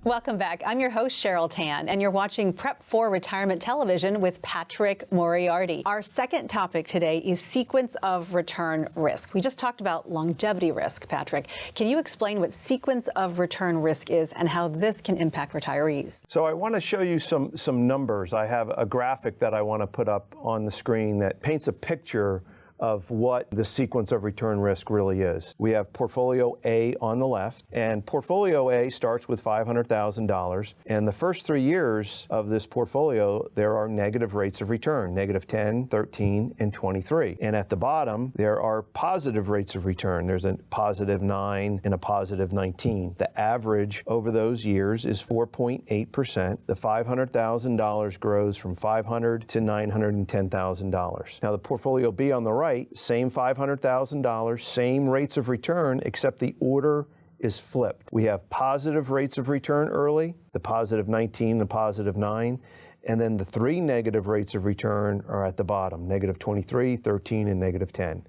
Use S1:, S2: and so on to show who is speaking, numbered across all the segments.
S1: Welcome back. I'm your host, Cheryl Tan, and you're watching Prep for Retirement Television with Patrick Moriarty. Our second topic today is sequence of return risk. We just talked about longevity risk, Patrick. Can you explain what sequence of return risk is and how this can impact retirees?
S2: So I want to show you some numbers. I have a graphic that I want to put up on the screen that paints a picture of what the sequence of return risk really is. We have portfolio A on the left, and portfolio A starts with $500,000. And the first 3 years of this portfolio, there are negative rates of return, negative 10, 13, and 23. And at the bottom, there are positive rates of return. There's a positive 9 and a positive 19. The average over those years is 4.8%. The $500,000 grows from $500,000 to $910,000. Now the portfolio B on the right, same $500,000, same rates of return, except the order is flipped. We have positive rates of return early, the positive 19, the positive 9, and then the 3 negative rates of return are at the bottom, negative 23, 13, and negative 10.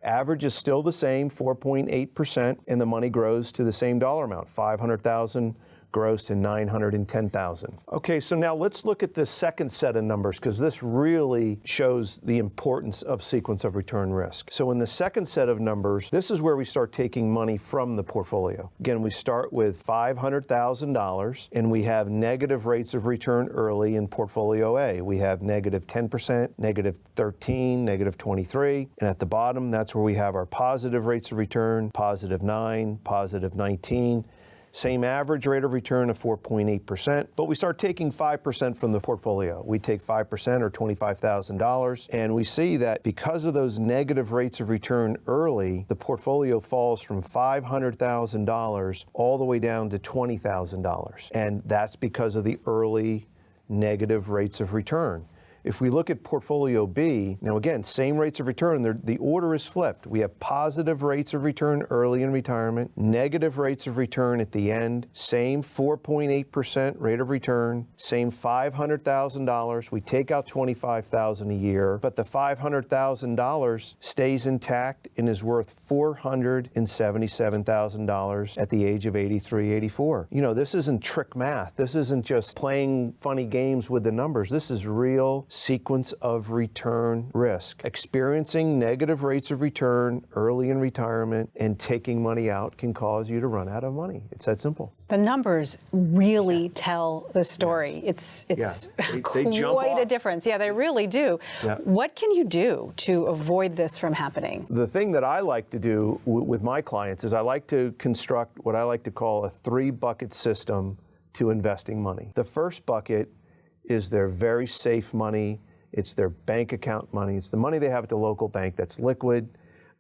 S2: Average is still the same, 4.8%, and the money grows to the same dollar amount, $500,000 grows to $910,000. Okay, so now let's look at the second set of numbers, because this really shows the importance of sequence of return risk. So in the second set of numbers, this is where we start taking money from the portfolio. Again, we start with $500,000, and we have negative rates of return early in portfolio A. We have negative 10%, negative 13, negative 23, and at the bottom, that's where we have our positive rates of return, positive 9, positive 19, same average rate of return of 4.8%, but we start taking 5% from the portfolio. We take 5% or $25,000, and we see that because of those negative rates of return early, the portfolio falls from $500,000 all the way down to $20,000. And that's because of the early negative rates of return. If we look at portfolio B, now again, same rates of return, the order is flipped. We have positive rates of return early in retirement, negative rates of return at the end, same 4.8% rate of return, same $500,000. We take out $25,000 a year, but the $500,000 stays intact and is worth $477,000 at the age of 83, 84. You know, this isn't trick math. This isn't just playing funny games with the numbers. This is real sequence of return risk. Experiencing negative rates of return early in retirement and taking money out can cause you to run out of money. It's that simple.
S1: The numbers really tell the story.
S2: Yes.
S1: It's
S2: They
S1: quite a difference. Yeah, they really do.
S2: Yeah.
S1: What can you do to avoid this from happening?
S2: The thing that I like to do with my clients is I like to construct what I like to call a 3-bucket system to investing money. The first bucket is their very safe money. It's their bank account money. It's the money they have at the local bank that's liquid,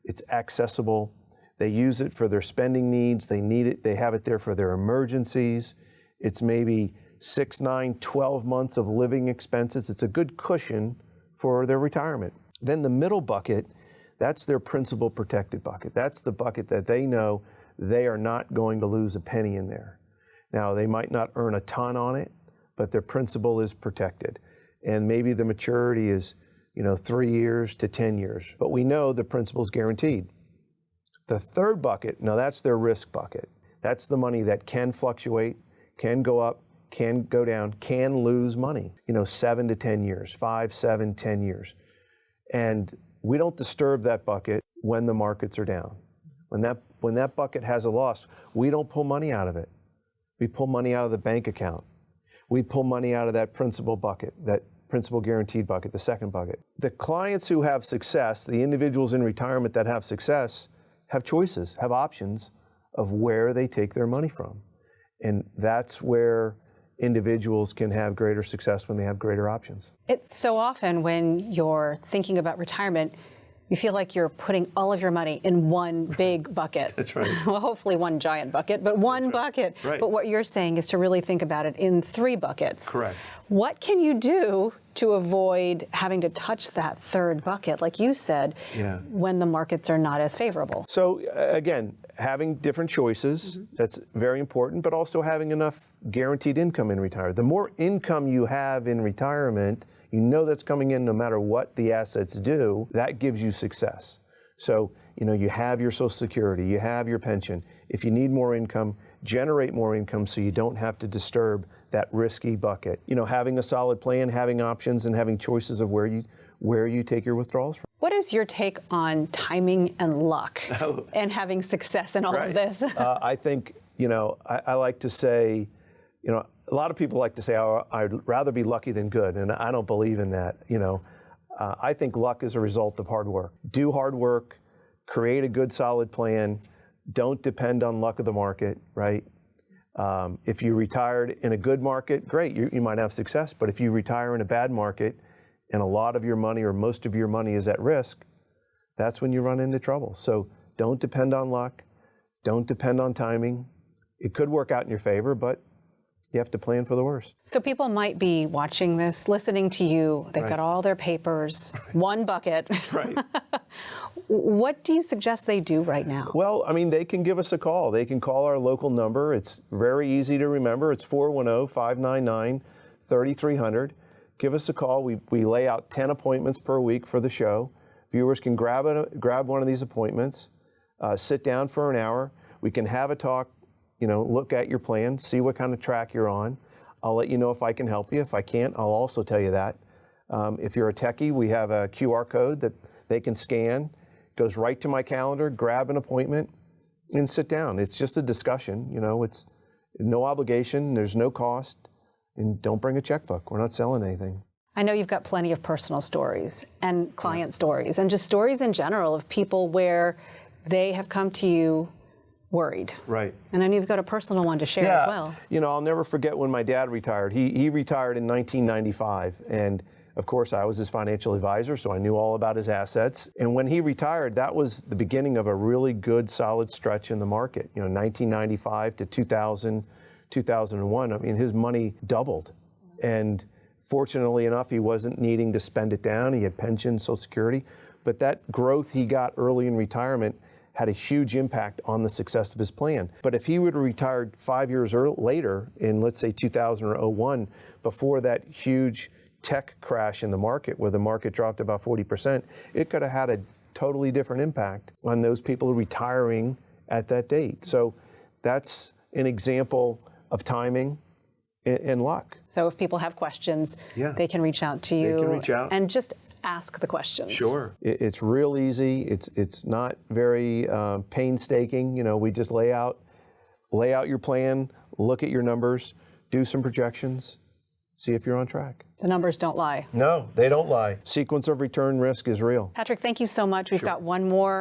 S2: it's accessible. They use it for their spending needs. They need it. They have it there for their emergencies. It's maybe 6, 9, 12 months of living expenses. It's a good cushion for their retirement. Then the middle bucket, that's their principal protected bucket. That's the bucket that they know they are not going to lose a penny in there. Now, they might not earn a ton on it, but their principal is protected. And maybe the maturity is, 3 years to 10 years. But we know the principal is guaranteed. The third bucket, now that's their risk bucket. That's the money that can fluctuate, can go up, can go down, can lose money. 7 to 10 years, 5, 7, 10 years. And we don't disturb that bucket when the markets are down. When that bucket has a loss, we don't pull money out of it. We pull money out of the bank account. We pull money out of that principal bucket, that principal guaranteed bucket, the second bucket. The clients who have success, the individuals in retirement that have success, have choices, have options of where they take their money from. And that's where individuals can have greater success when they have greater options.
S1: It's so often when you're thinking about retirement, you feel like you're putting all of your money in one big bucket.
S2: That's right.
S1: Well, hopefully one giant bucket, but one bucket.
S2: Right.
S1: But what you're saying is to really think about it in 3 buckets.
S2: Correct.
S1: What can you do to avoid having to touch that third bucket, like you said, when the markets are not as favorable?
S2: So again, having different choices, that's very important, but also having enough guaranteed income in retirement. The more income you have in retirement, you know that's coming in no matter what the assets do, that gives you success. So, you have your Social Security, you have your pension. If you need more income, generate more income so you don't have to disturb that risky bucket. You know, having a solid plan, having options, and having choices of where you take your withdrawals from.
S1: What is your take on timing and luck and having success in all of this?
S2: I think, you know, I like to say, you know, a lot of people like to say, oh, I'd rather be lucky than good, and I don't believe in that. You know, I think luck is a result of hard work. Do hard work, create a good, solid plan. Don't depend on luck of the market, right? If you retired in a good market, great, you might have success. But if you retire in a bad market and a lot of your money or most of your money is at risk, that's when you run into trouble. So don't depend on luck. Don't depend on timing. It could work out in your favor, but you have to plan for the worst.
S1: So people might be watching this, listening to you. They've got all their papers, one bucket. Right. What do you suggest they do right now?
S2: Well, I mean, they can give us a call. They can call our local number. It's very easy to remember. It's 410-599-3300. Give us a call. We lay out 10 appointments per week for the show. Viewers can grab one of these appointments, sit down for an hour. We can have a talk, you know, look at your plan, see what kind of track you're on. I'll let you know if I can help you. If I can't, I'll also tell you that. If you're a techie, we have a QR code that they can scan, goes right to my calendar, grab an appointment, and sit down. It's just a discussion, you know, it's no obligation, there's no cost, and don't bring a checkbook. We're not selling anything.
S1: I know you've got plenty of personal stories and client stories and just stories in general of people where they have come to you worried.
S2: Right.
S1: And I know you've got a personal one to share as well.
S2: You know, I'll never forget when my dad retired. He retired in 1995, and of course I was his financial advisor, so I knew all about his assets. And when he retired, that was the beginning of a really good, solid stretch in the market. You know, 1995 to 2000, 2001, I mean, his money doubled. And fortunately enough, he wasn't needing to spend it down. He had pension, Social Security. But that growth he got early in retirement had a huge impact on the success of his plan. But if he would have retired 5 years later, in let's say 2000 or 01, before that huge tech crash in the market, where the market dropped about 40%, it could have had a totally different impact on those people retiring at that date. So that's an example of timing and luck.
S1: So if people have questions, they can reach out to you.
S2: They can reach out.
S1: And just ask the questions.
S2: Sure. It's real easy. It's not very painstaking. You know, we just lay out your plan, look at your numbers, do some projections, see if you're on track.
S1: The numbers don't lie.
S2: No, they don't lie. Sequence of return risk is real.
S1: Patrick, thank you so much. We've got one more